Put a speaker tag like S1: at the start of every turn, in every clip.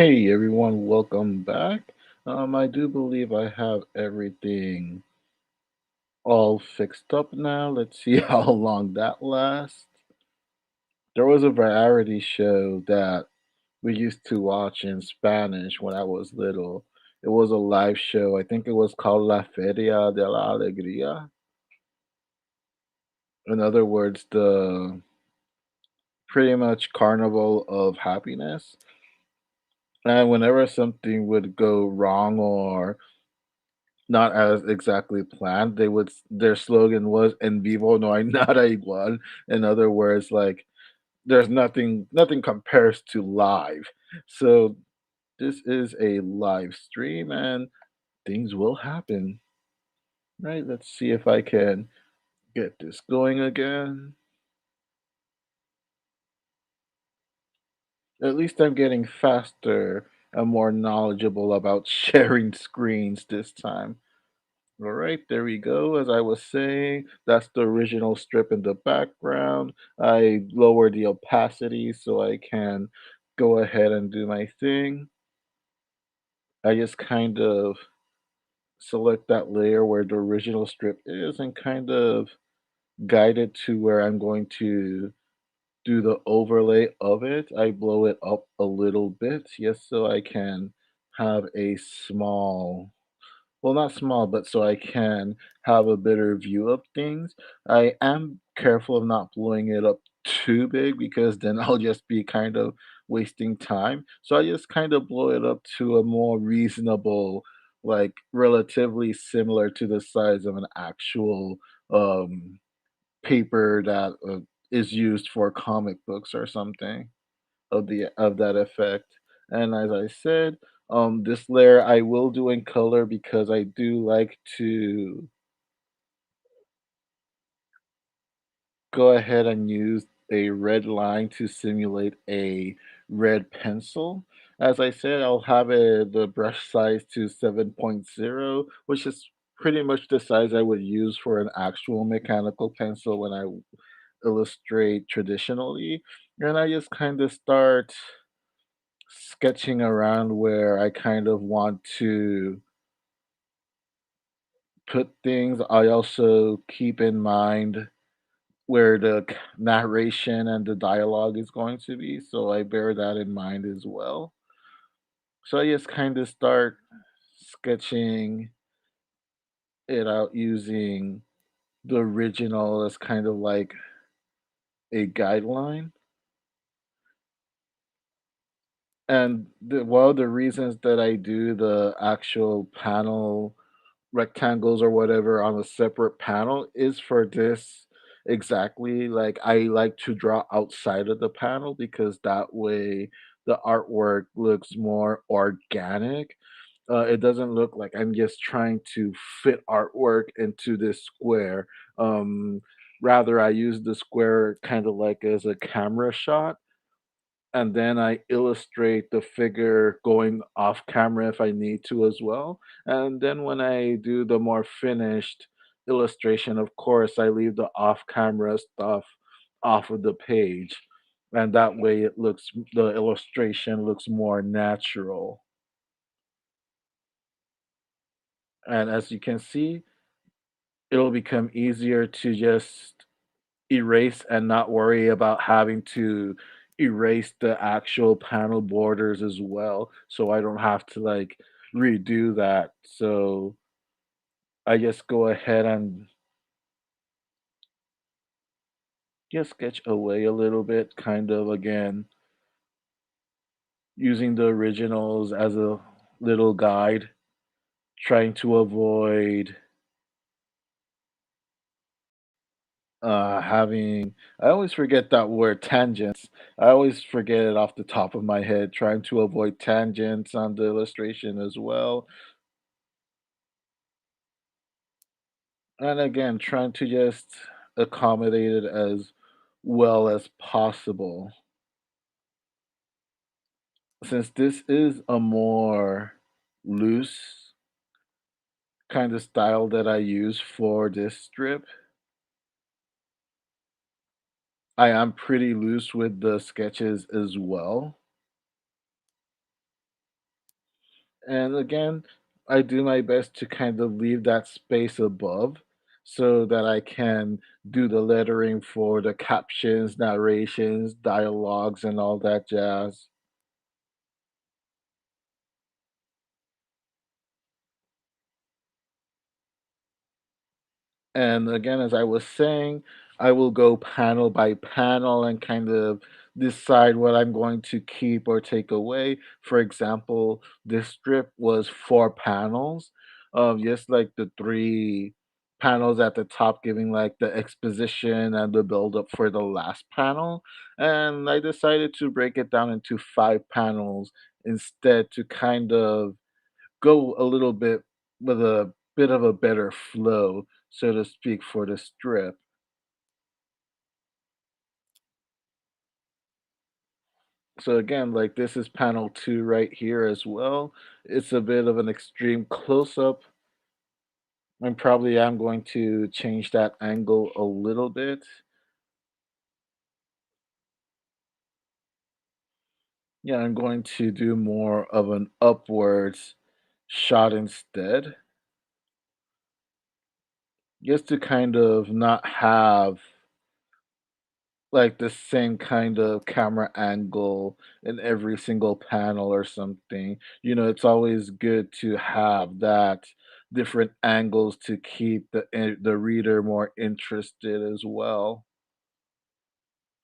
S1: Hey everyone, welcome back. I do believe I have everything all fixed up now. Let's see how long that lasts. There was a variety show that we used to watch in Spanish when I was little. It was a live show. I think it was called La Feria de la Alegría. In other words, the pretty much carnival of happiness. And whenever something would go wrong or not as exactly planned. Their slogan was "En vivo no hay nada igual." In other words, like there's nothing compares to live. So this is a live stream and things will happen. Right? Let's see if I can get this going again. At least I'm getting faster and more knowledgeable about sharing screens this time. All right, there we go. As I was saying, that's the original strip in the background. I lower the opacity so I can go ahead and do my thing. I just kind of select that layer where the original strip is and kind of guide it to where I'm going to do the overlay of it. I blow it up a little bit, yes, so I can have a small. Well, not small, but so I can have a better view of things. I am careful of not blowing it up too big because then I'll just be kind of wasting time. So I just kind of blow it up to a more reasonable, like relatively similar to the size of an actual um, paper that is used for comic books or something of that effect. And as I said, this layer I will do in color because I do like to go ahead and use a red line to simulate a red pencil. As I said, I'll have the brush size to 7.0, which is pretty much the size I would use for an actual mechanical pencil when I illustrate traditionally. And I just kind of start sketching around where I kind of want to put things. I also keep in mind where the narration and the dialogue is going to be, so I bear that in mind as well. So I just kind of start sketching it out using the original as kind of like a guideline. And one of the reasons that I do the actual panel rectangles or whatever on a separate panel is for this exactly. Like I like to draw outside of the panel because that way the artwork looks more organic. It doesn't look like I'm just trying to fit artwork into this square. Um, Rather, I use the square kind of like as a camera shot and then I illustrate the figure going off camera if I need to as well. And then when I do the more finished illustration, of course, I leave the off camera stuff off of the page. And that way the illustration looks more natural. And as you can see, it'll become easier to just erase and not worry about having to erase the actual panel borders as well, so I don't have to, like, redo that. So, I just go ahead and just sketch away a little bit, kind of, again, using the originals as a little guide, trying to avoid, having I always forget that word, tangents. I always forget it off the top of my head, trying to avoid tangents on the illustration as well. And again, trying to just accommodate it as well as possible. Since this is a more loose kind of style that I use for this strip, I am pretty loose with the sketches as well. And again, I do my best to kind of leave that space above so that I can do the lettering for the captions, narrations, dialogues, and all that jazz. And again, as I was saying, I will go panel by panel and kind of decide what I'm going to keep or take away. For example, this strip was 4 panels, just like the 3 panels at the top giving like the exposition and the build up for the last panel. And I decided to break it down into 5 panels instead to kind of go a little bit with a bit of a better flow, so to speak, for the strip. So again, like this is panel 2 right here as well. It's a bit of an extreme close up. And probably I'm going to change that angle a little bit. Yeah, I'm going to do more of an upwards shot instead, just to kind of not have like the same kind of camera angle in every single panel or something. It's always good to have that different angles to keep the reader more interested as well.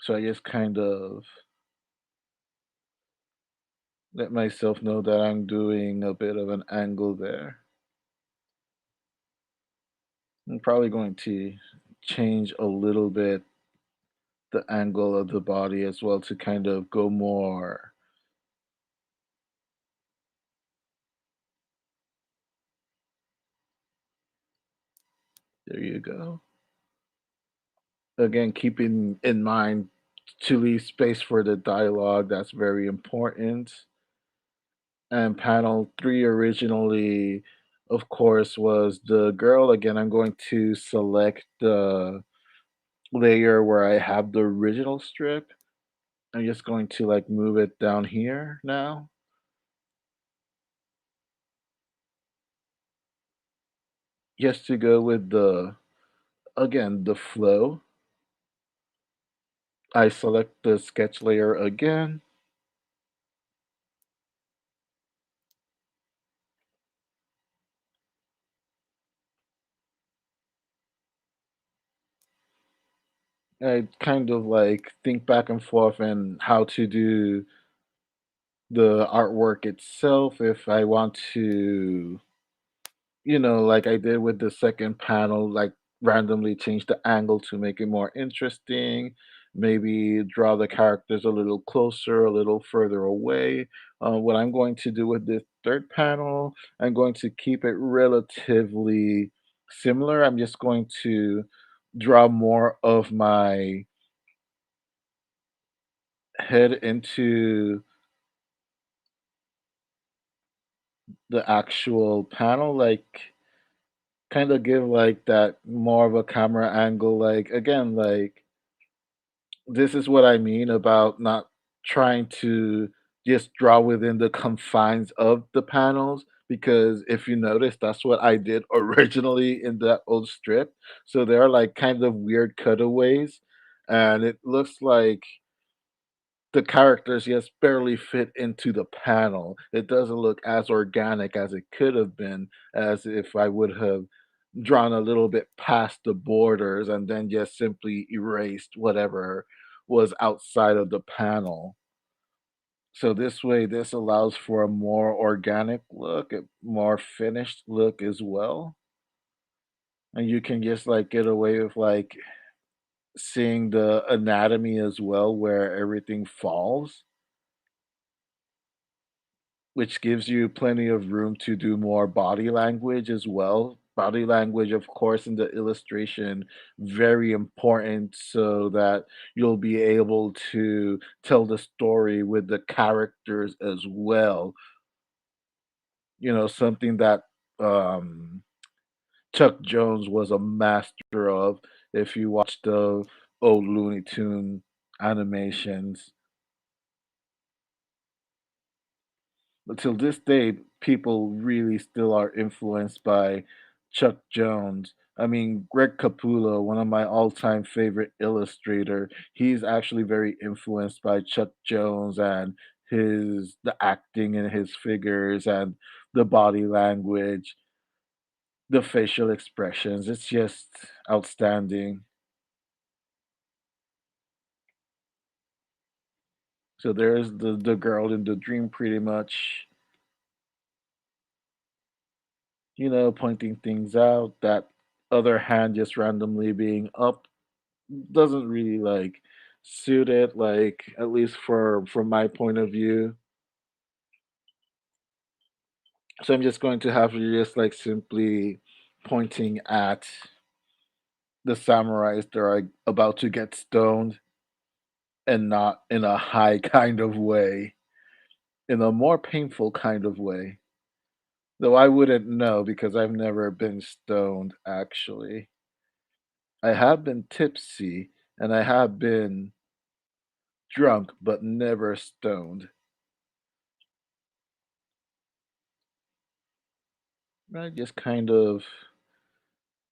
S1: So I just kind of let myself know that I'm doing a bit of an angle there. I'm probably going to change a little bit the angle of the body as well to kind of go more. There you go. Again, keeping in mind to leave space for the dialogue, that's very important. And panel 3 originally, of course, was the girl. Again, I'm going to select the layer where I have the original strip. I'm just going to like move it down here now, just to go with the flow. I select the sketch layer again. I kind of like think back and forth and how to do the artwork itself if I want to, like I did with the second panel, like randomly change the angle to make it more interesting, maybe draw the characters a little closer, a little further away. What I'm going to do with this third panel, I'm going to keep it relatively similar. I'm just going to draw more of my head into the actual panel, like kind of give like that more of a camera angle. Like again, like this is what I mean about not trying to just draw within the confines of the panels. Because if you notice, that's what I did originally in that old strip. So there are like kind of weird cutaways, and it looks like the characters just barely fit into the panel. It doesn't look as organic as it could have been, as if I would have drawn a little bit past the borders and then just simply erased whatever was outside of the panel. So this way, this allows for a more organic look, a more finished look as well. And you can just like get away with like seeing the anatomy as well, where everything falls, which gives you plenty of room to do more body language as well. Body language, of course, in the illustration, very important so that you'll be able to tell the story with the characters as well. Something that um, Chuck Jones was a master of. If you watch the old Looney Tune animations, Till this day, people really still are influenced by Chuck Jones. I mean, Greg Capullo, one of my all-time favorite illustrator, he's actually very influenced by Chuck Jones and the acting in his figures and the body language, the facial expressions. It's just outstanding. So there's the girl in the dream pretty much, pointing things out. That other hand just randomly being up doesn't really like suit it, like at least from my point of view. So I'm just going to have you just like simply pointing at the samurais that are about to get stoned, and not in a high kind of way, in a more painful kind of way. Though I wouldn't know because I've never been stoned actually. I have been tipsy and I have been drunk, but never stoned. I just kind of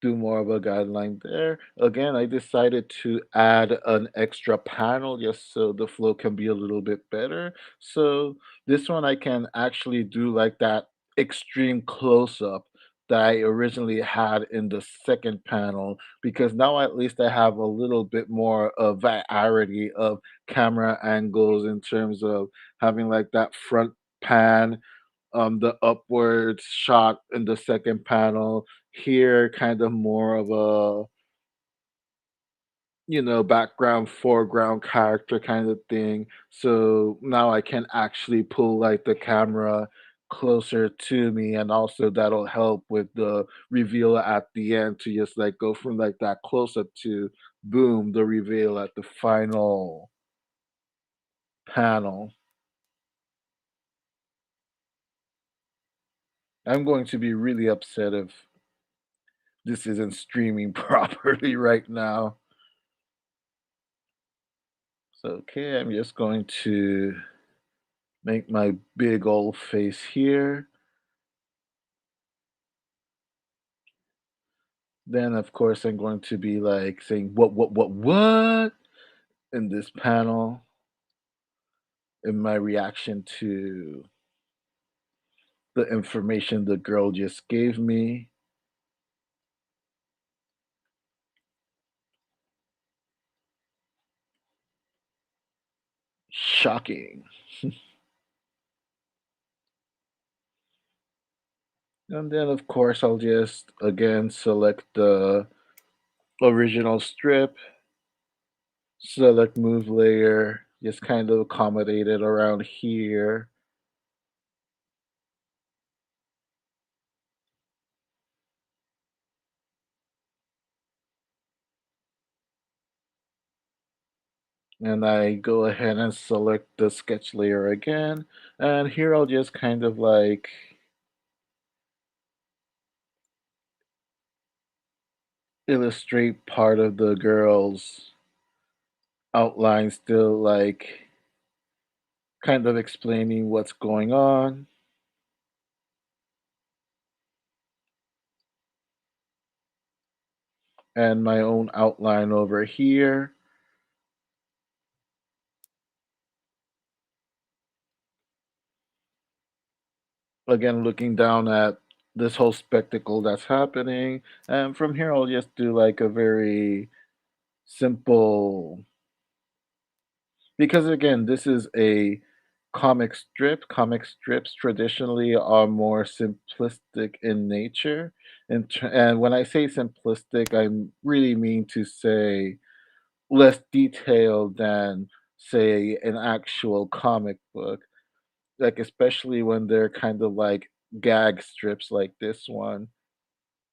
S1: do more of a guideline there. Again, I decided to add an extra panel just so the flow can be a little bit better. So this one I can actually do like that extreme close up that I originally had in the second panel, because now at least I have a little bit more of variety of camera angles in terms of having like that front pan, the upward shot in the second panel, here kind of more of a, background foreground character kind of thing. So now I can actually pull like the camera closer to me, and also that'll help with the reveal at the end to just like go from like that close up to boom, the reveal at the final panel. I'm going to be really upset if this isn't streaming properly right now. So, okay, I'm just going to make my big old face here. Then, of course, I'm going to be like saying, what in this panel in my reaction to the information the girl just gave me. Shocking. And then, of course, I'll just again select the original strip, select move layer, just kind of accommodate it around here. And I go ahead and select the sketch layer again. And here I'll just kind of like illustrate part of the girl's outline, still like kind of explaining what's going on, and my own outline over here. Again, looking down at this whole spectacle that's happening. And from here, I'll just do like a very simple, because again, this is a comic strip. Comic strips traditionally are more simplistic in nature. And when I say simplistic, I really mean to say less detailed than, say, an actual comic book. Like, especially when they're kind of like gag strips like this one,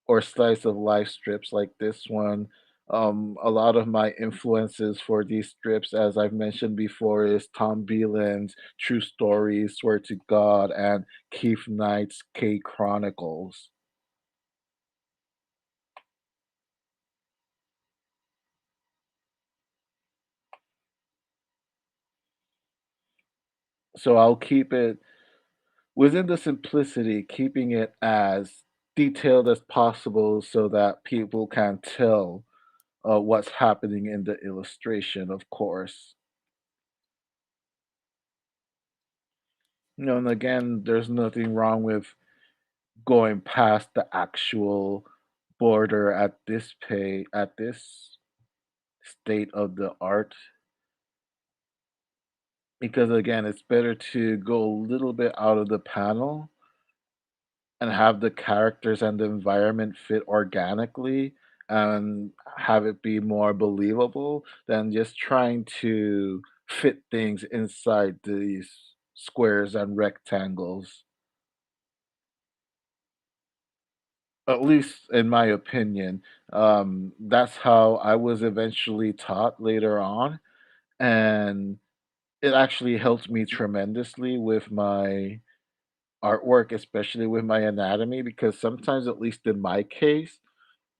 S1: or slice of life strips like this one. A lot of my influences for these strips, as I've mentioned before, is Tom Beeland's True Stories, Swear to God, and Keith Knight's K Chronicles. So I'll keep it within the simplicity, keeping it as detailed as possible so that people can tell what's happening in the illustration, of course. And again, there's nothing wrong with going past the actual border at this state of the art, because again, it's better to go a little bit out of the panel and have the characters and the environment fit organically and have it be more believable than just trying to fit things inside these squares and rectangles. At least in my opinion, that's how I was eventually taught later on, and it actually helped me tremendously with my artwork, especially with my anatomy, because sometimes, at least in my case,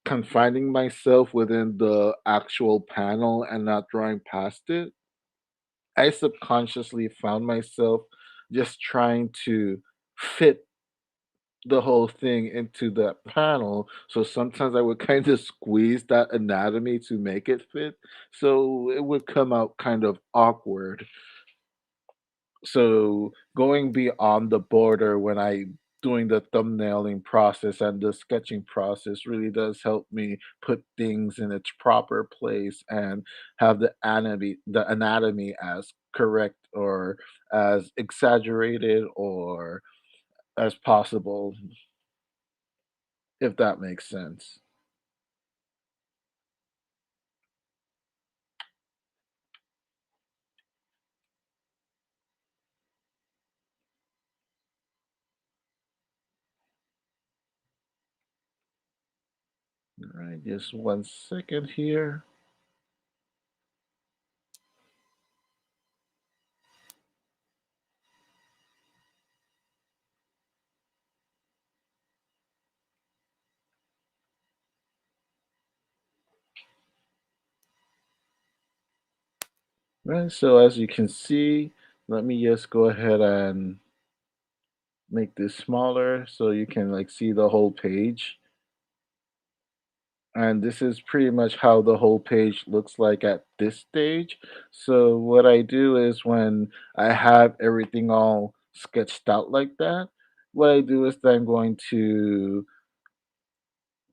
S1: confining myself within the actual panel and not drawing past it, I subconsciously found myself just trying to fit the whole thing into that panel. So sometimes I would kind of squeeze that anatomy to make it fit. So it would come out kind of awkward. So going beyond the border when I doing the thumbnailing process and the sketching process really does help me put things in its proper place and have the anatomy as correct or as exaggerated or as possible, if that makes sense. All right, just 1 second here. Right, so as you can see, let me just go ahead and make this smaller so you can like see the whole page. And this is pretty much how the whole page looks like at this stage. So what I do is when I have everything all sketched out like that, what I do is then I'm going to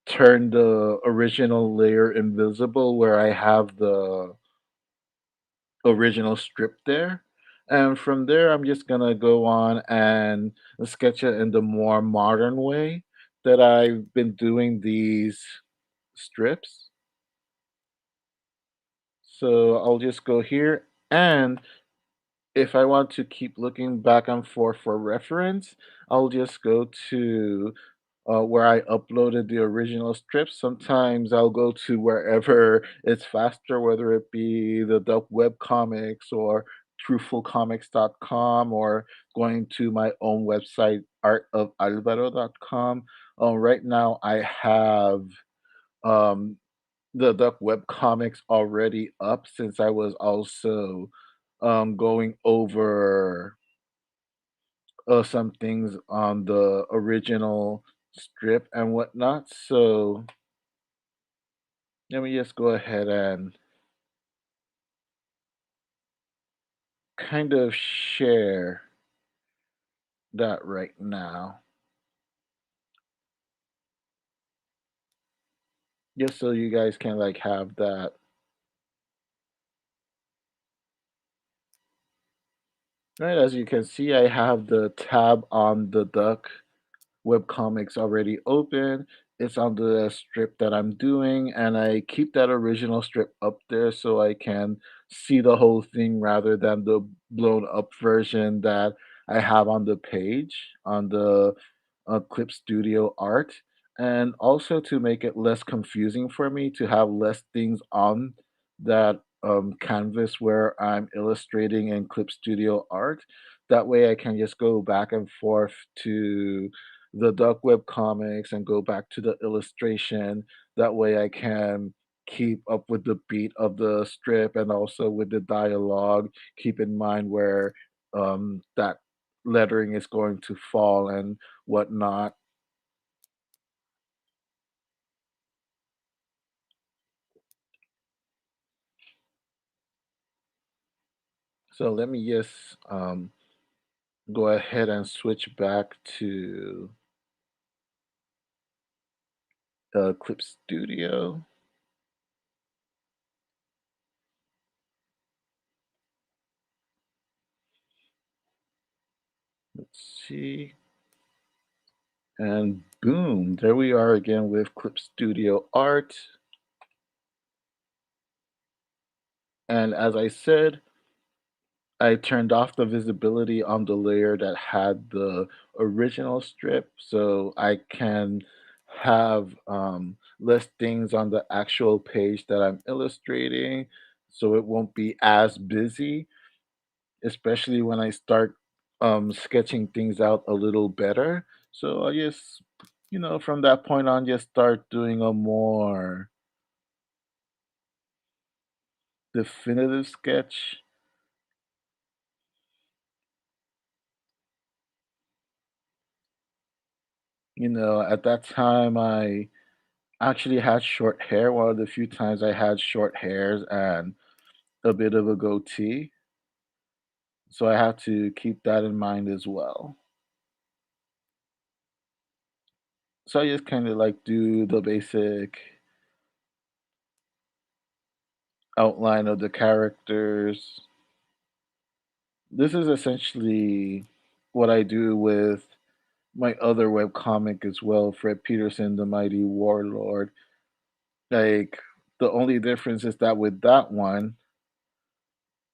S1: turn the original layer invisible where I have the original strip there. And from there, I'm just gonna go on and sketch it in the more modern way that I've been doing these strips. So I'll just go here, and if I want to keep looking back and forth for reference, I'll just go to where I uploaded the original strips. Sometimes I'll go to wherever it's faster, whether it be the Duck Web Comics or truthfulcomics.com or going to my own website, artofalvaro.com. Right now, I have um, the Duck Web Comics already up since I was also going over some things on the original strip and whatnot. So let me just go ahead and kind of share that right now, just so you guys can like have that. Right, as you can see, I have the tab on the Duck webcomics already open. It's on the strip that I'm doing, and I keep that original strip up there so I can see the whole thing rather than the blown up version that I have on the page on the Clip Studio art. And also to make it less confusing for me to have less things on that canvas where I'm illustrating in Clip Studio art. That way I can just go back and forth to the Duck Web comics and go back to the illustration. That way I can keep up with the beat of the strip and also with the dialogue. Keep in mind where that lettering is going to fall and whatnot. So let me just go ahead and switch back to Clip Studio. Let's see. And boom, there we are again with Clip Studio Art. And as I said, I turned off the visibility on the layer that had the original strip so I can have less things on the actual page that I'm illustrating so it won't be as busy, especially when I start sketching things out a little better. So I just, from that point on, just start doing a more definitive sketch. At that time, I actually had short hair. One of the few times I had short hairs and a bit of a goatee. So I have to keep that in mind as well. So I just kind of like do the basic outline of the characters. This is essentially what I do with my other webcomic as well, Fred Peterson, the Mighty Warlord. Like, the only difference is that with that one,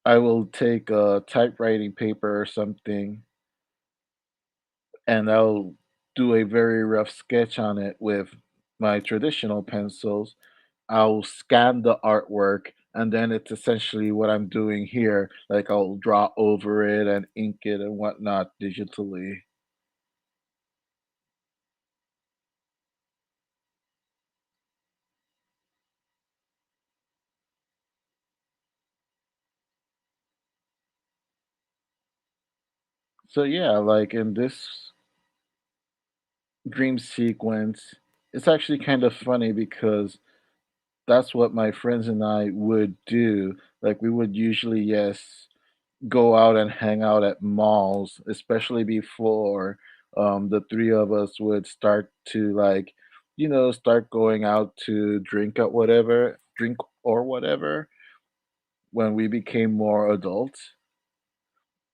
S1: I will take a typewriting paper or something and I'll do a very rough sketch on it with my traditional pencils. I'll scan the artwork and then it's essentially what I'm doing here. Like I'll draw over it and ink it and whatnot digitally. So yeah, like in this dream sequence, it's actually kind of funny because that's what my friends and I would do. Like we would usually, yes, go out and hang out at malls, especially before the three of us would start to like, start going out to drink or whatever when we became more adults.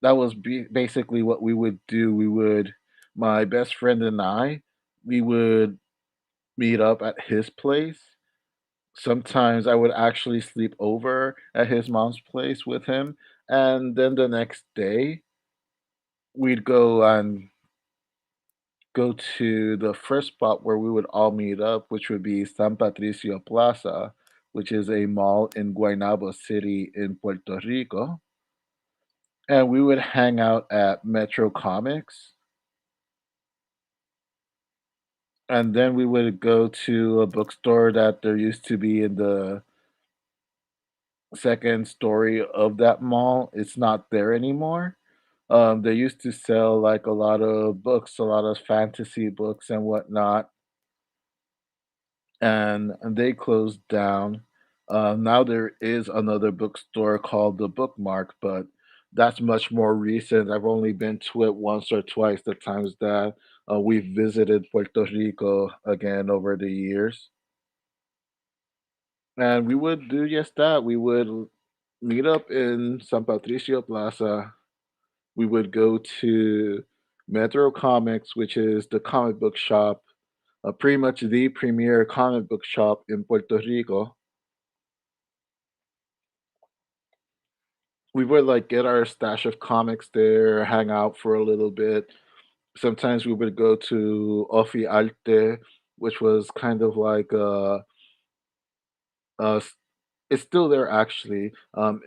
S1: That was basically what we would do. My best friend and I, we would meet up at his place. Sometimes I would actually sleep over at his mom's place with him. And then the next day, we'd go to the first spot where we would all meet up, which would be San Patricio Plaza, which is a mall in Guaynabo City in Puerto Rico. And we would hang out at Metro Comics. And then we would go to a bookstore that there used to be in the second story of that mall. It's not there anymore. They used to sell like a lot of books, a lot of fantasy books and whatnot, and they closed down. Now there is another bookstore called the Bookmark, but that's much more recent. I've only been to it once or twice, the times that we've visited Puerto Rico again over the years. And we would do just that. We would meet up in San Patricio Plaza. We would go to Metro Comics, which is the comic book shop, pretty much the premier comic book shop in Puerto Rico. We would like get our stash of comics there, hang out for a little bit. Sometimes we would go to Ofi Arte, which was kind of like a it's still there actually.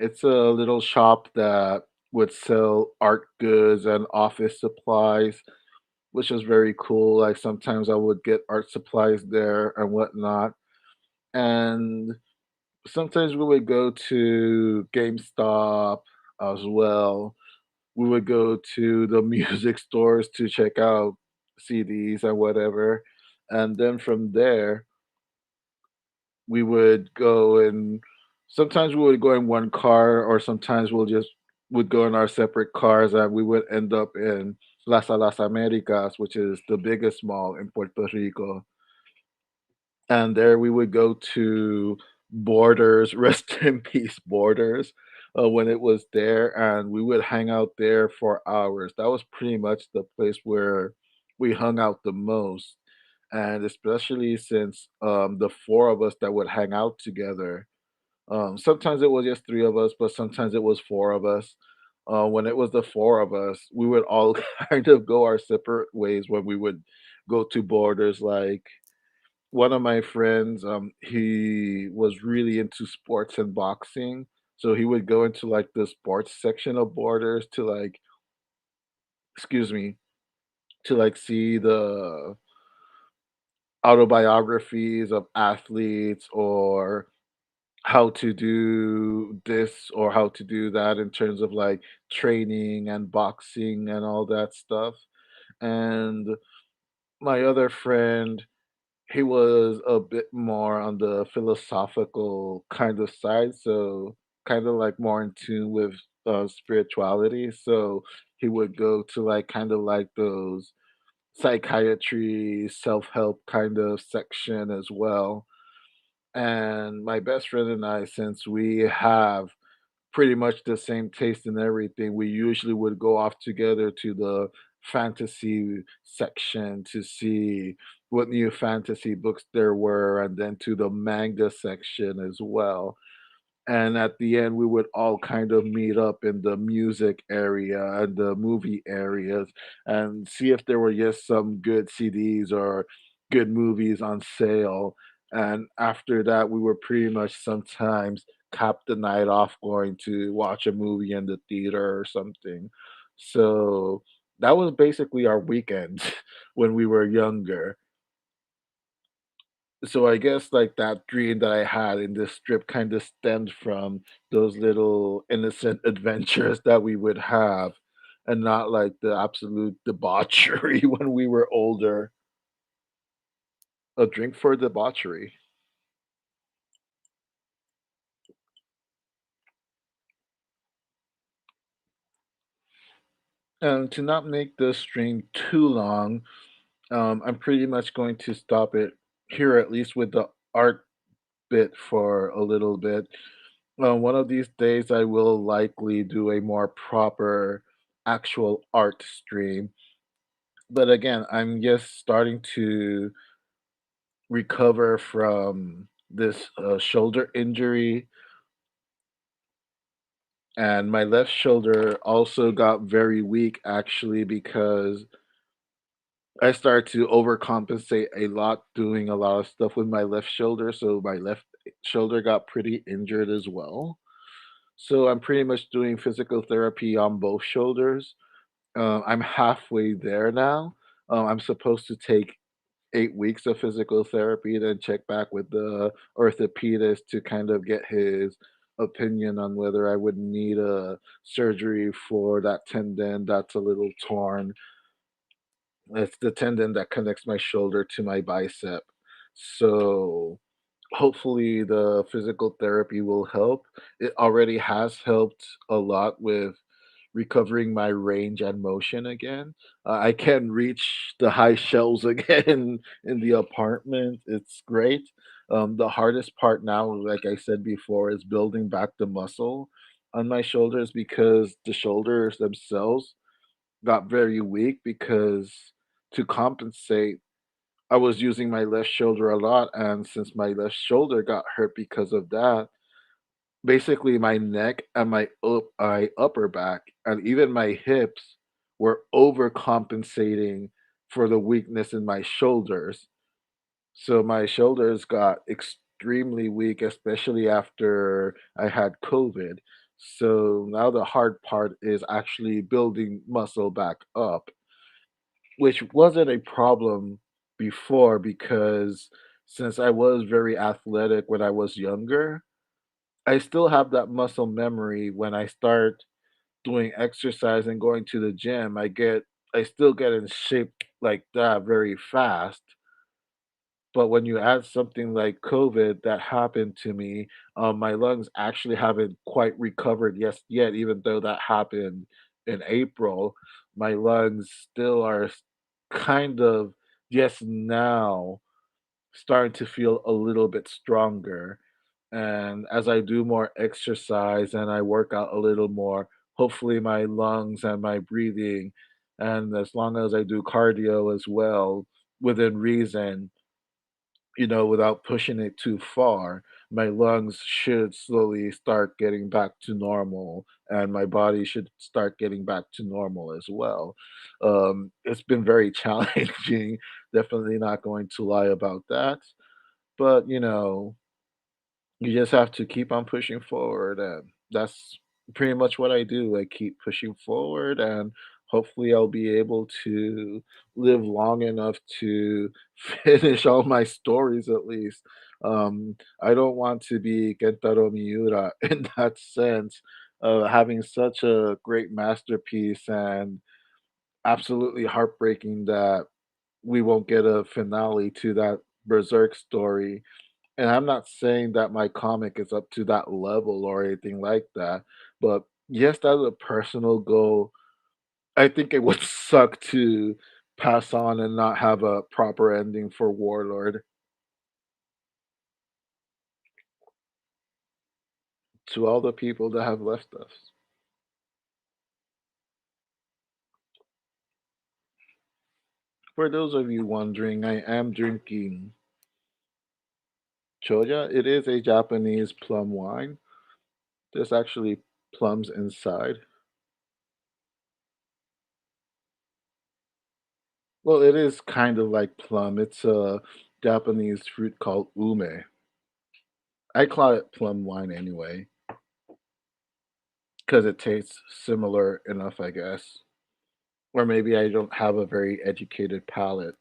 S1: It's a little shop that would sell art goods and office supplies, which was very cool. Like sometimes I would get art supplies there and whatnot. And sometimes we would go to GameStop as well. we would go to the music stores to check out CDs and whatever. And then from there, we would go and sometimes we would go in one car, or sometimes we'll just would go in our separate cars, and we would end up in Las Americas, which is the biggest mall in Puerto Rico. And there we would go to Borders, rest in peace, Borders, when it was there, and we would hang out there for hours. That was pretty much the place where we hung out the most, and especially since, the 4 of us that would hang out together, sometimes it was just 3 of us, but sometimes it was 4 of us. When it was the 4 of us, we would all kind of go our separate ways when we would go to Borders, like one of my friends, he was really into sports and boxing, so he would go into, like, the sports section of Borders to, like excuse me, to, like, see the autobiographies of athletes, or how to do this or how to do that in terms of, like, training and boxing and all that stuff. And my other friend, he was a bit more on the philosophical kind of side, so kind of like more in tune with spirituality. So he would go to like kind of like those psychiatry, self-help kind of section as well. And my best friend and I, since we have pretty much the same taste in everything, we usually would go off together to the fantasy section to see what new fantasy books there were, and then to the manga section as well. And at the end, we would all kind of meet up in the music area and the movie areas and see if there were just some good CDs or good movies on sale. And after that, we were pretty much sometimes cap the night off going to watch a movie in the theater or something. So that was basically our weekends when we were younger. So I guess, like, that dream that I had in this strip kinda stemmed from those little innocent adventures that we would have, and not, like, the absolute debauchery when we were older. A drink for debauchery. And to not make this stream too long, I'm pretty much going to stop it here, at least with the art bit for a little bit. One of these days, I will likely do a more proper actual art stream. But again, I'm just starting to recover from this shoulder injury, and my left shoulder also got very weak actually because I started to overcompensate a lot doing a lot of stuff with my left shoulder. So my left shoulder got pretty injured as well. So I'm pretty much doing physical therapy on both shoulders. I'm halfway there now. I'm supposed to take 8 weeks of physical therapy, then check back with the orthopedist to kind of get his opinion on whether I would need a surgery for that tendon that's a little torn. It's the tendon that connects my shoulder to my bicep. So hopefully the physical therapy will help. It already has helped a lot with recovering my range and motion again. I can reach the high shelves again in the apartment. It's great. The hardest part now, like I said before, is building back the muscle on my shoulders because the shoulders themselves got very weak because to compensate, I was using my left shoulder a lot, and since my left shoulder got hurt because of that, basically my neck and my upper back and even my hips were overcompensating for the weakness in my shoulders. So my shoulders got extremely weak, especially after I had COVID. So now the hard part is actually building muscle back up, which wasn't a problem before because since I was very athletic when I was younger, I still have that muscle memory when I start doing exercise and going to the gym, I still get in shape like that very fast. But when you add something like COVID that happened to me, my lungs actually haven't quite recovered yet, even though that happened in April. My lungs still are kind of just now starting to feel a little bit stronger. And as I do more exercise and I work out a little more, hopefully my lungs and my breathing, and as long as I do cardio as well, within reason, without pushing it too far, my lungs should slowly start getting back to normal and my body should start getting back to normal as well. It's been very challenging, definitely not going to lie about that. But, you just have to keep on pushing forward, and that's pretty much what I do. I keep pushing forward, and hopefully, I'll be able to live long enough to finish all my stories at least. I don't want to be Kentaro Miura in that sense, having such a great masterpiece and absolutely heartbreaking that we won't get a finale to that Berserk story. And I'm not saying that my comic is up to that level or anything like that, but yes, that's a personal goal. I think it would suck to pass on and not have a proper ending for Warlord. To all the people that have left us. For those of you wondering, I am drinking choja. It is a Japanese plum wine. There's actually plums inside. Well, it is kind of like plum. It's a Japanese fruit called ume. I call it plum wine anyway, because it tastes similar enough, I guess. Or maybe I don't have a very educated palate.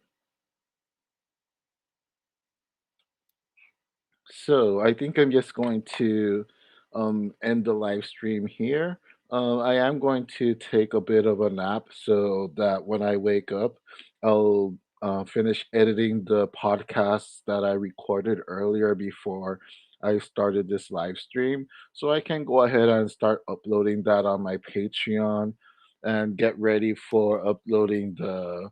S1: So I think I'm just going to end the live stream here. I am going to take a bit of a nap so that when I wake up, I'll finish editing the podcasts that I recorded earlier before I started this live stream. So I can go ahead and start uploading that on my Patreon and get ready for uploading the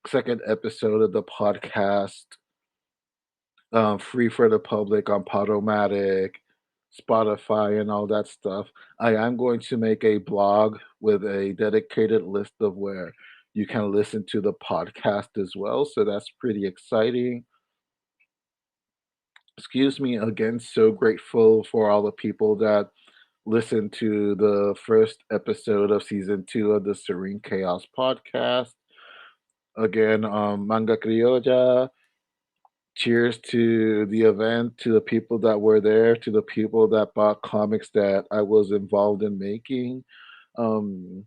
S1: second episode of the podcast free for the public on Podomatic, Spotify, and all that stuff. I am going to make a blog with a dedicated list of where you can listen to the podcast as well. So that's pretty exciting. Excuse me again, so grateful for all the people that listened to the first episode of season 2 of the Serene Chaos podcast. Again, Manga Criolla. Cheers to the event, to the people that were there, to the people that bought comics that I was involved in making. Um,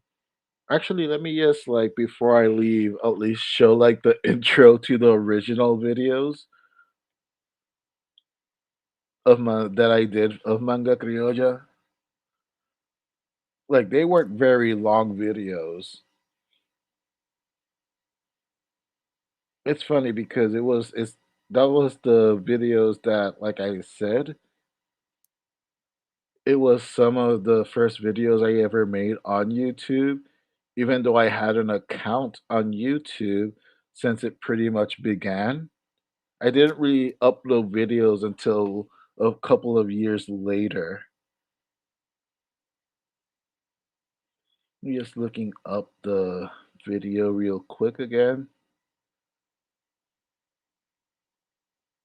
S1: Actually, let me just like before I leave, at least show like the intro to the original videos of my that I did of Manga Criolla. Like they weren't very long videos. It's funny because it's that was the videos that, like I said, it was some of the first videos I ever made on YouTube, even though I had an account on YouTube since it pretty much began. I didn't really upload videos until a couple of years later. I'm just looking up the video real quick again.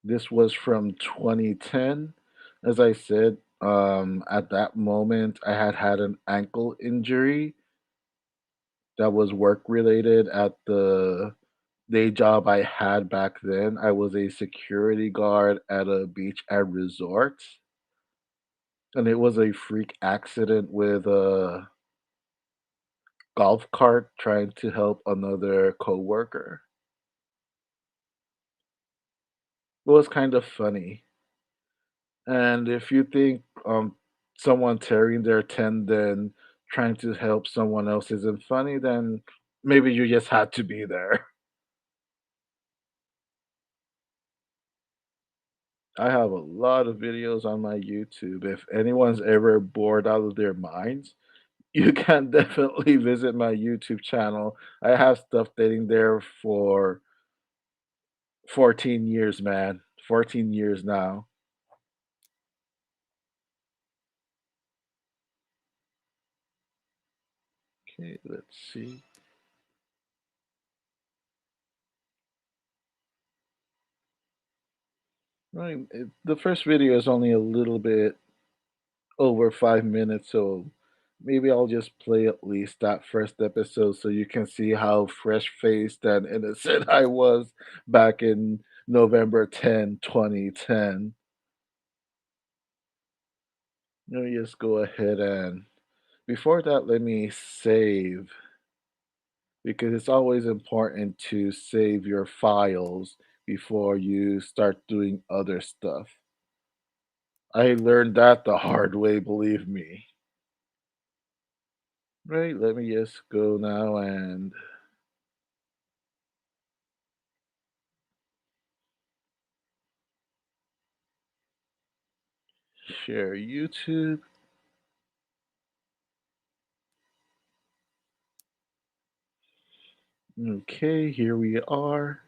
S1: This was from 2010. As I said, at that moment, I had had an ankle injury that was work related at the day job I had back then. I was a security guard at a beach and resort, and it was a freak accident with a golf cart trying to help another coworker. It was kind of funny. And if you think someone tearing their tendon trying to help someone else isn't funny, then maybe you just had to be there. I have a lot of videos on my YouTube. If anyone's ever bored out of their minds, you can definitely visit my YouTube channel. I have stuff dating there for 14 years, man. 14 years now. Okay, let's see. Right, the first video is only a little bit over 5 minutes, so maybe I'll just play at least that first episode so you can see how fresh faced and innocent I was back in November 10, 2010. Let me just go ahead and before that, let me save because it's always important to save your files before you start doing other stuff. I learned that the hard way, believe me. Right, let me just go now and share YouTube. Okay, here we are.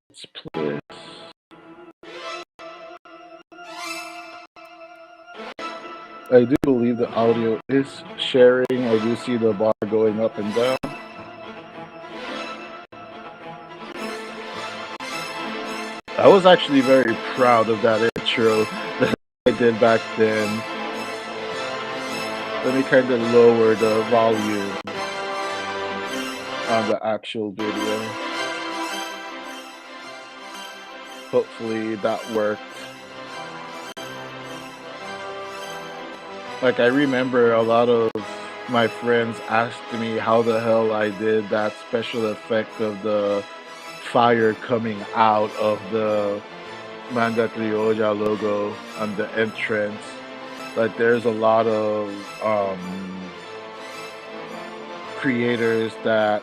S1: Let's play this. I do believe the audio is sharing. I do see the bar going up and down. I was actually very proud of that intro that I did back then. Let me kind of lower the volume on the actual video. Hopefully that worked. Like I remember a lot of my friends asked me how the hell I did that special effect of the fire coming out of the Manga Criolla logo on the entrance. Like there's a lot of creators that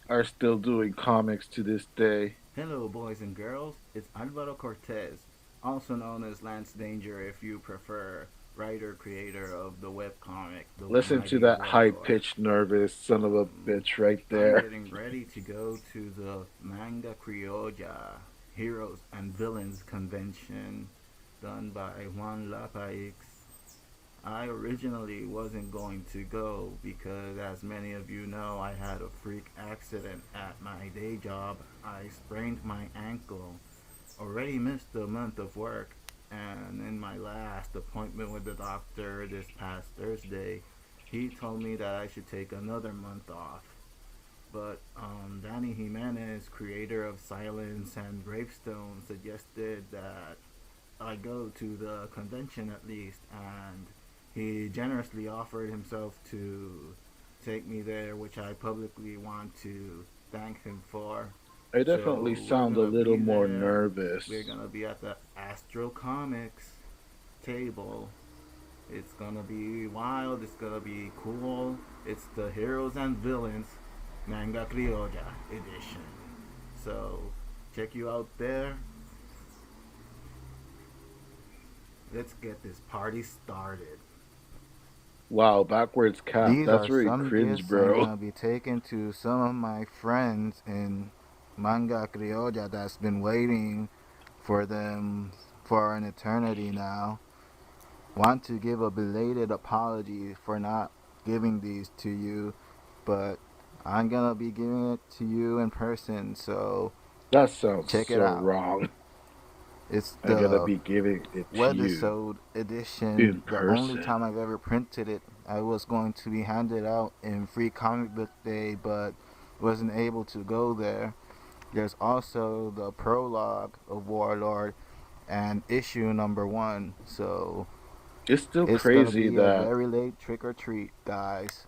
S1: are still doing comics to this day.
S2: Hello, boys and girls. It's Alvaro Cortez, also known as Lance Danger if you prefer, writer creator of the webcomic The
S1: Listen to
S2: Mighty
S1: that high
S2: Warlord.
S1: pitched nervous son of a bitch right
S2: I'm
S1: there.
S2: getting ready to go to the Manga Criolla Heroes and Villains convention done by Juan Lapaix. I originally wasn't going to go because, as many of you know, I had a freak accident at my day job. I sprained my ankle, already missed a month of work, and in my last appointment with the doctor this past Thursday, he told me that I should take another month off. But Danny Jimenez, creator of Silence and Gravestone, suggested that I go to the convention at least, and he generously offered himself to take me there, which I publicly want to thank him for.
S1: I definitely
S2: So we're
S1: sound a
S2: gonna
S1: little
S2: be
S1: more
S2: there.
S1: nervous.
S2: We're gonna be at the Astro Comics table. It's gonna be wild. It's gonna be cool. It's the Heroes and Villains Manga Criolla edition. So check you out there. Let's get this party started.
S1: Wow, backwards cap.
S2: These
S1: That's
S2: are
S1: really
S2: some
S1: cringe,
S2: gifts I'm
S1: bro.
S2: gonna be taking to some of my friends in Manga Criolla that's been waiting for them for an eternity now. Want to give a belated apology for not giving these to you, but I'm gonna be giving it to you in person, so
S1: That sounds
S2: check it
S1: so
S2: out.
S1: wrong.
S2: It's
S1: I gotta
S2: the
S1: be giving it to you
S2: Webisode edition.
S1: in
S2: The only
S1: person.
S2: time I've ever printed it, I was going to be handed out in Free Comic Book Day, but wasn't able to go there. There's also the prologue of Warlord and issue number 1. So
S1: It's still
S2: it's gonna
S1: crazy
S2: be a
S1: that
S2: very late trick or treat, guys.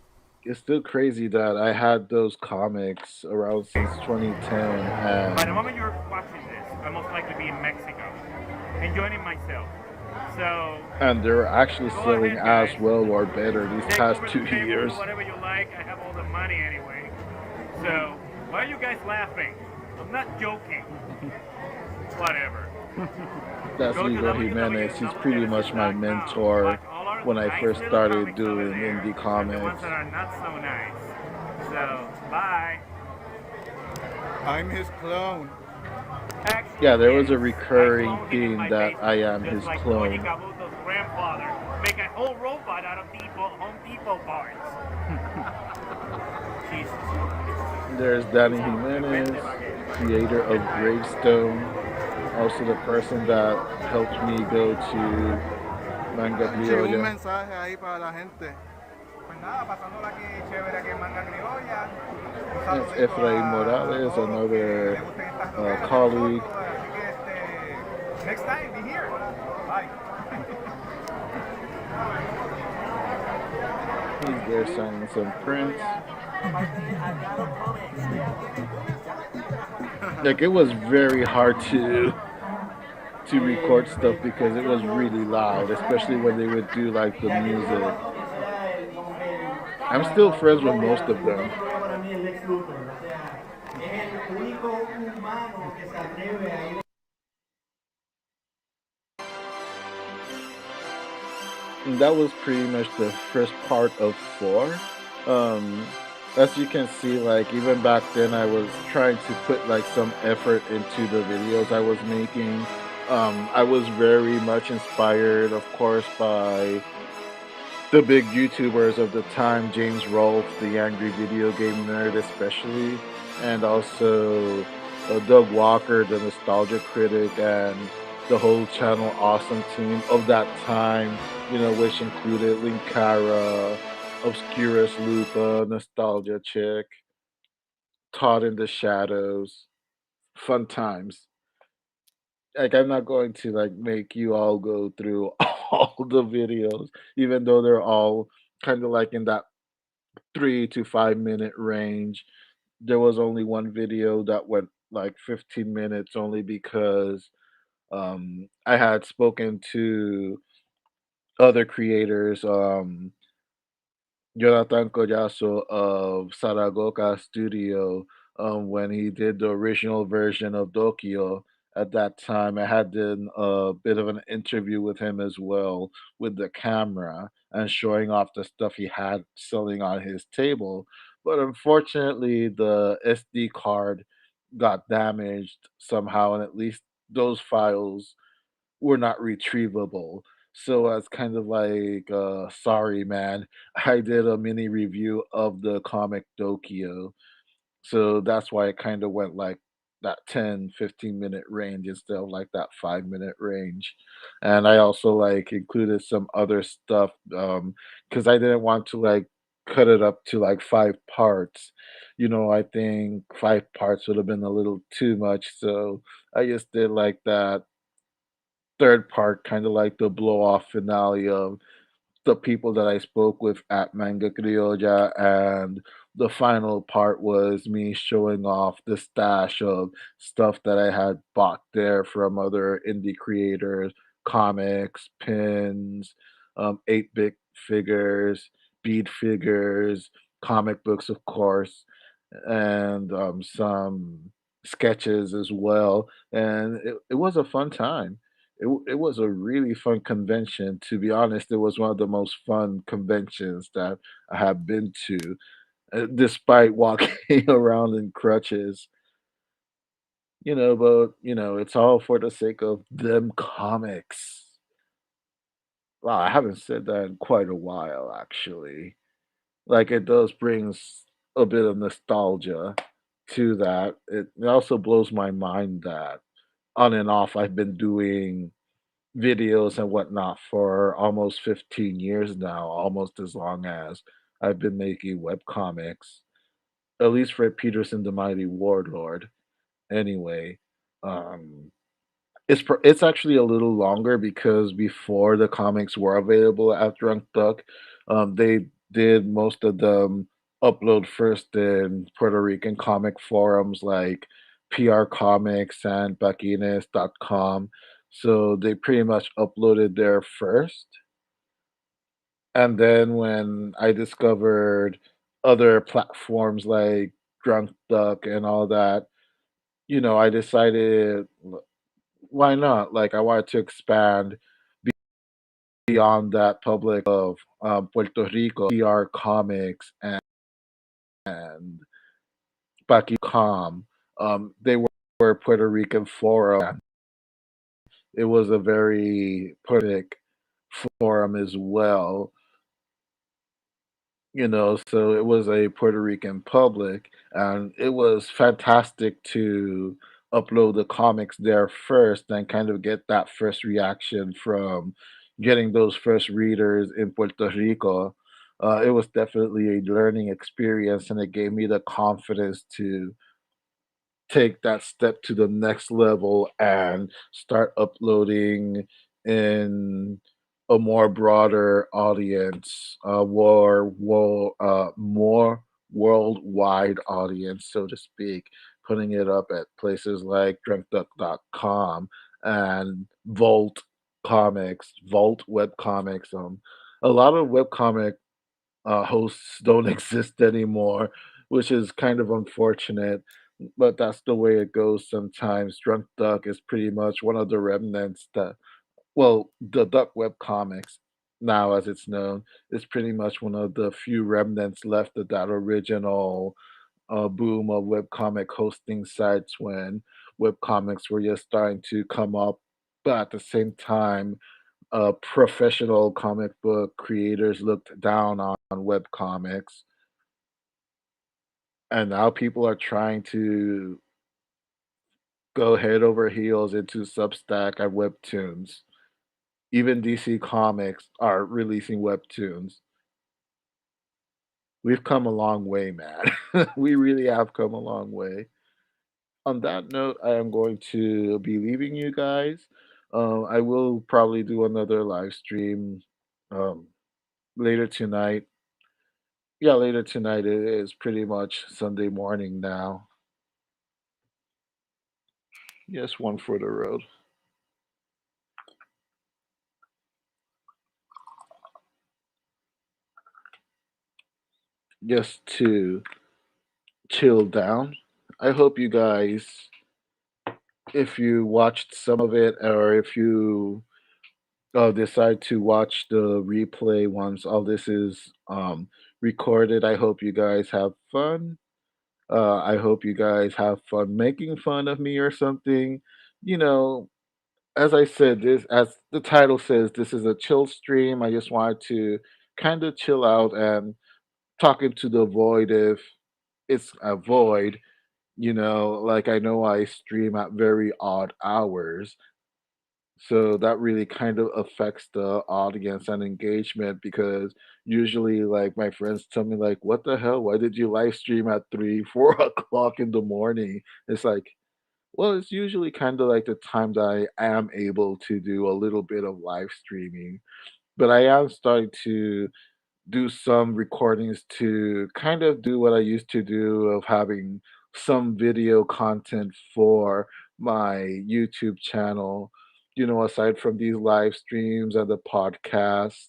S1: I had those comics around since 2010
S3: By the
S1: and
S3: moment you're watching this, I'll most likely be in
S2: enjoying myself. So
S1: And they're actually
S2: go
S1: selling
S2: ahead, guys.
S1: as well or better these
S2: Take
S1: past
S2: over the
S1: two
S2: table, do
S1: years.
S2: whatever you like. I have all the money anyway. So why are you guys laughing? I'm not joking. Whatever.
S1: That's
S2: Go to
S1: Igor Jimenez. He's pretty much my
S2: www.genesis.com. Watch
S1: mentor
S2: all our
S1: when I
S2: nice
S1: first
S2: little
S1: started
S2: comics over
S1: doing
S2: there
S1: indie
S2: and the ones
S1: comics.
S2: that are not so nice. So, bye.
S3: I'm his clone.
S1: Yeah,
S2: Actually,
S1: there was
S2: yes.
S1: a
S2: I
S1: recurring
S2: cloned him in
S1: theme
S2: my
S1: that I
S2: basement,
S1: am
S2: just
S1: his
S2: like Koji
S1: clone.
S2: Kabuto's grandfather. Make a whole robot out of Home Depot parts. Jesus Christ.
S1: There's Danny Jimenez, creator of Gravestone, also the person that helped me go to Manga
S3: Anchi, un
S1: Criolla.
S3: mensaje ahí para la gente. Pues nada, pasándola aquí chévere aquí en Manga Criolla. Un
S1: It's
S3: saludito
S1: Efrain
S3: a
S1: Morales,
S3: todos los que
S1: another
S3: les gusten estas loqueras de nosotros.
S1: colleague.
S3: Así que next time, be here. Bye.
S1: He's there signing some prints. Like it was very hard to record stuff because it was really loud, especially when they would do like the music. I'm still friends with most of them. And that was pretty much the first part of four. Um, as you can see, like even back then, I was trying to put like some effort into the videos I was making. I was very much inspired, of course, by the big YouTubers of the time, James Rolfe, the angry video game nerd, especially, and also Doug Walker, the nostalgia critic, and the whole channel awesome team of that time, which included Linkara, Obscurus Lupa, Nostalgia Chick, Todd in the Shadows, fun times. Like I'm not going to like make you all go through all the videos, even though they're all kind of like in that 3 to 5 minute range. There was only one video that went like 15 minutes only because I had spoken to other creators. Jonathan Collazo of Saragoka Studio, when he did the original version of Dokio. At that time, I had done a bit of an interview with him as well with the camera and showing off the stuff he had selling on his table. But unfortunately, the SD card got damaged somehow, and at least those files were not retrievable. So I was kind of like, sorry, man. I did a mini review of the comic Dokio. So that's why it kind of went like that 10-15 minute range instead of like that 5 minute range. And I also like included some other stuff because I didn't want to like cut it up to like 5 parts. I think 5 parts would have been a little too much. So I just did like that third part, kind of like the blow off finale of the people that I spoke with at Manga Criolla, and the final part was me showing off the stash of stuff that I had bought there from other indie creators, comics, pins, 8-bit figures, bead figures, comic books, of course, and some sketches as well. And it was a fun time. It was a really fun convention. To be honest, it was one of the most fun conventions that I have been to, despite walking around in crutches. But it's all for the sake of them comics. Wow, I haven't said that in quite a while, actually. Like it does brings a bit of nostalgia to that. It also blows my mind that on and off I've been doing videos and whatnot for almost 15 years now, almost as long as I've been making web comics, at least for Peterson the Mighty Warlord. Anyway, um, it's actually a little longer because before the comics were available at Drunk Duck, they did most of them upload first in Puerto Rican comic forums like PR Comics and Paquines.com. So they pretty much uploaded there first. And then when I discovered other platforms like Drunk Duck and all that, I decided why not? Like I wanted to expand beyond that public of Puerto Rico, PR Comics and Pakicom. They were Puerto Rican forum. It was a very prolific forum as well, so it was a Puerto Rican public, and it was fantastic to upload the comics there first and kind of get that first reaction from getting those first readers in Puerto Rico. It was definitely a learning experience, and it gave me the confidence to take that step to the next level and start uploading in a more broader audience, more worldwide audience, so to speak, putting it up at places like drunkduck.com and Vault web comics. A lot of webcomic hosts don't exist anymore, which is kind of unfortunate. But that's the way it goes sometimes. Drunk Duck is pretty much one of the remnants that, well, the Duck Web Comics, now as it's known, is pretty much one of the few remnants left of that original boom of webcomic hosting sites when webcomics were just starting to come up. But at the same time, professional comic book creators looked down on web comics, and now people are trying to go head over heels into Substack and webtoons. Even DC Comics are releasing webtoons. We've come a long way, man. We really have come a long way. On that note, I am going to be leaving you guys. I will probably do another live stream um, later tonight. Yeah, later tonight. It is pretty much Sunday morning now. Yes, one for the road. Just to chill down. I hope you guys, if you watched some of it or if you decide to watch the replay once all this is recorded, I hope you guys have fun. I hope you guys have fun making fun of me or something. You know, as I said, as the title says, this is a chill stream. I just wanted to kind of chill out and talk into the void if it's a void. Like I know I stream at very odd hours, so that really kind of affects the audience and engagement because usually, like my friends tell me, like, "What the hell? Why did you live stream at 3, 4 o'clock in the morning?" It's like, well, it's usually kind of like the time that I am able to do a little bit of live streaming, but I am starting to do some recordings to kind of do what I used to do of having some video content for my YouTube channel. Aside from these live streams and the podcast,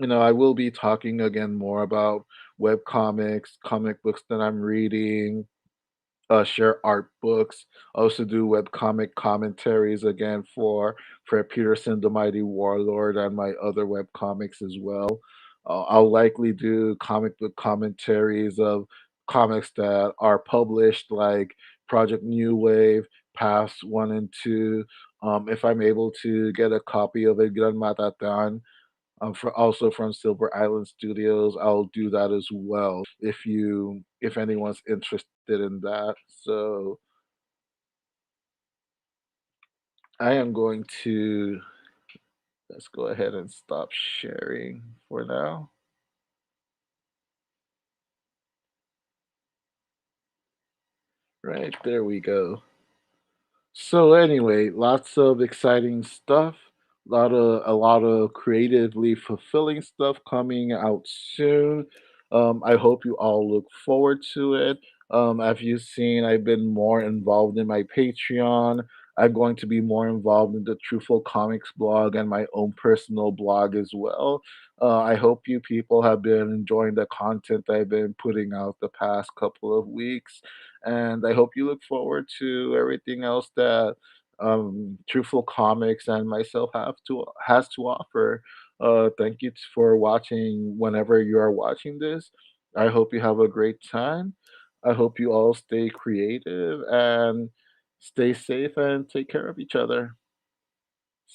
S1: I will be talking again more about web comics, comic books that I'm reading, share art books. Also do webcomic commentaries again for Fred Peterson, the Mighty Warlord, and my other web comics as well. I'll likely do comic book commentaries of comics that are published, like Project New Wave, Pass 1 and 2. If I'm able to get a copy of it, Gran Matatan, also from Silver Island Studios. I'll do that as well if anyone's interested in that. So I am going to let's go ahead and stop sharing for now. Right, there we go. So anyway, lots of exciting stuff. A lot of creatively fulfilling stuff coming out soon. I hope you all look forward to it. As you've seen, I've been more involved in my Patreon. I'm going to be more involved in the Truthful Comics blog and my own personal blog as well. I hope you people have been enjoying the content I've been putting out the past couple of weeks, and I hope you look forward to everything else that Truthful Comics and myself have to has to offer. Thank you for watching whenever you are watching this. I hope you have a great time. I hope you all stay creative and stay safe and take care of each other.